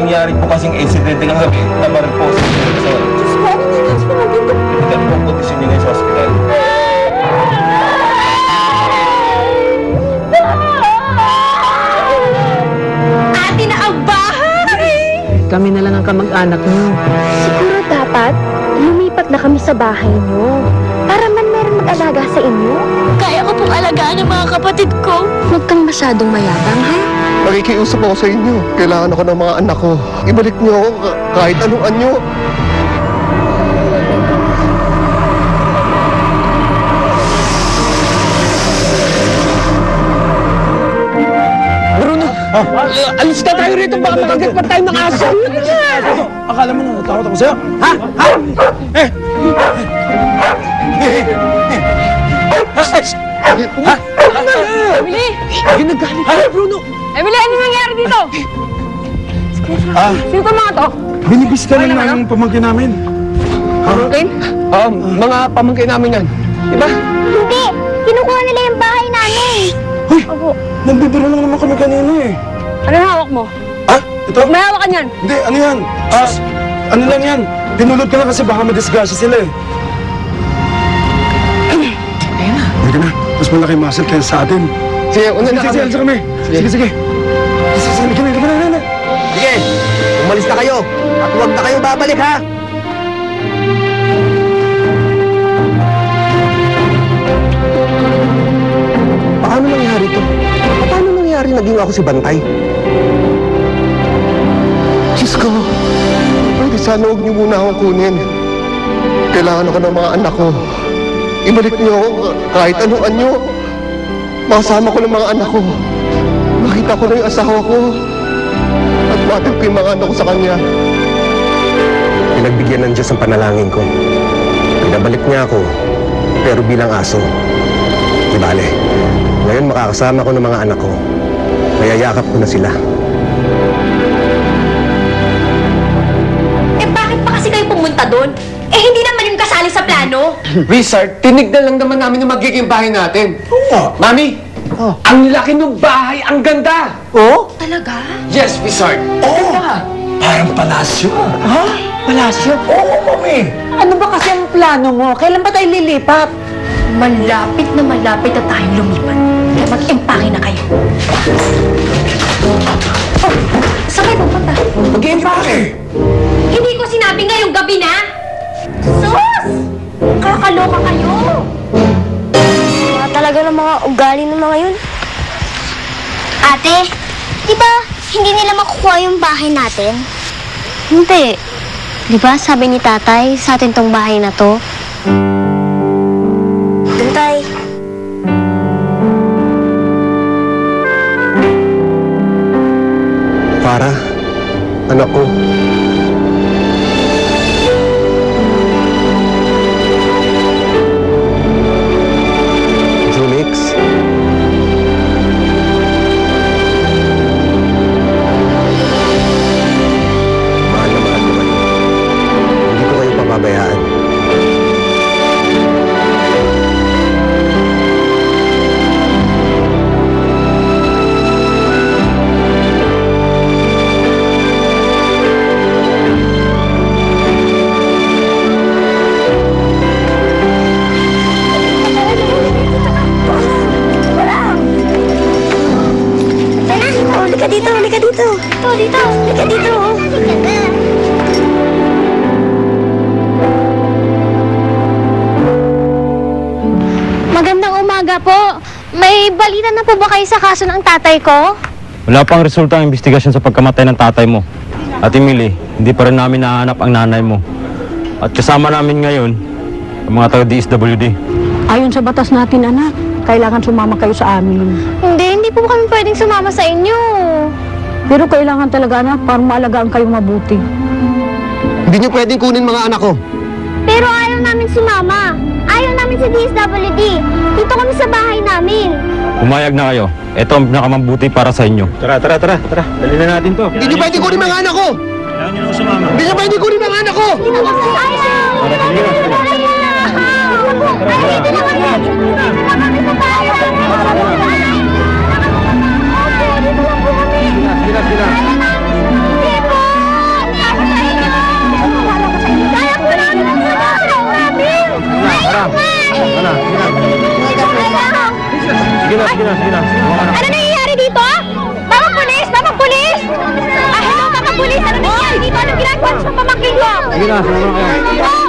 nangyari po kasing incident ng gabi, nabaril po si sir. Diyos ko, ano nangyari sa mga dito? Ito po ang kondisyon niya ngayon sa hospital. Ate na ang bahay! Kami na lang ang kamag-anak niyo. Siguro dapat lumipat na kami sa bahay niyo para man meron mag-alaga sa inyo. Kaya ko pong alagaan ang mga kapatid ko. Huwag kang masyadong mayabang, ha? Nakikiusap ako sa inyo. Kailangan ako ng mga anak ko. Ibalik niyo ako kahit anong anyo. Bruno! Alis na tayo rito, baka makagit pa tayo ng aso! Akala mo na natakot ako sa'yo? Ha? Ha? Emily! Ginagalit ka, Bruno! Emily, ano nangyari dito? Ah, Sino ka mga to? binibis ka lang ng pamangkin namin. Pamangkin? Mga pamangkin namin yan. Diba? Hindi! Kinukuha nila yung bahay namin! Hoy! Nagbibiro lang naman kami kanina eh. Ano hawak mo? Ah? Ito? May hawak ka niyan. Hindi, ano yan? Ano lang yan? Tinulog ka lang kasi baka madisgrasya sila eh. Ayun na. Hindi ka na. Mas malaki muscle kaya sa atin. Sige, una na Sige, kami. sige, kami. Sige, sige. Sige, na. Sige, umalis na kayo. At huwag na kayo babalik, ha? Paano nangyari to? Paano nangyari naging ako si Bantay? Diyos ko, pwede sana huwag niyo muna akong kunin. Kailangan ako ng mga anak ko. Ibalik niyo ako kahit anong anyo. Makasama ko ng mga anak ko. Makita ko na yung asawa ko. At matig ko yung mga anak ko sa kanya. Pinagbigyan ng Diyos ang panalangin ko. Pinabalik niya ako, pero bilang aso. Di bale, ngayon makakasama ko ng mga anak ko. Mayayakap ko na sila. Eh bakit pa kasi kayo pumunta doon? Eh hindi naman yung kasali sa plano. Richard, tinignan lang naman namin yung magiging bahay natin. Oo. Mami! Ang laki ng bahay, ang ganda! Oh? Talaga? Yes, Richard! Oo! Parang palasyo. Ha? Palasyo? Oo, mami. Ano ba kasi ang plano mo? Kailan ba tayo lilipat? Malapit na tayong lumipat. Kaya mag-empake na kayo. Oh, saan kayo pupunta? Mag-empake! Hindi ko sinabi ngayong gabi na! Sus! Kakaloka kayo! Mga talaga ng mga ugali ng mga yun. Ate, di ba hindi nila makukuha yung bahay natin? Hindi. Di ba sabi ni tatay sa atin tong bahay na to? Tay. Para, anak ko. Junix. Mahal na mahal ko kayo. Hindi ko kayo pababayaan. Halika dito. Halika dito. Magandang umaga po. May balita na po ba kayo sa kaso ng tatay ko? Wala pang resulta ang investigasyon sa pagkamatay ng tatay mo. At Emily, hindi pa rin namin nahanap ang nanay mo. At kasama namin ngayon ang mga taga-DSWD. Ayon sa batas natin, anak, kailangan sumama kayo sa amin. Hindi po kami pwedeng sumama sa inyo. Pero kailangan talaga, anak, para maalagaan kayong mabuti. Hindi niyo pwedeng kunin mga anak ko. Pero ayaw namin sumama. Ayaw namin sa DSWD. Dito kami sa bahay namin. Pumayag na kayo. Ito ang pinakamabuti para sa inyo. Tara. Dali na natin to. Hindi niyo pwedeng kunin mga anak ko. Kailangan niyo na sumama. Hindi niyo pwedeng kunin mga anak ko. Ayaw! Dito na kami! Dito na kami sa bahay! Dito lang po kami! Hindi po! Sige na, sige na. Ano nangyayari dito? Mamang pulis! Mamang pulis! Hello, mamang pulis! Ano nangyayari dito? Anong ginagawa sa pamangkin ko? Sige na, sige na kayo.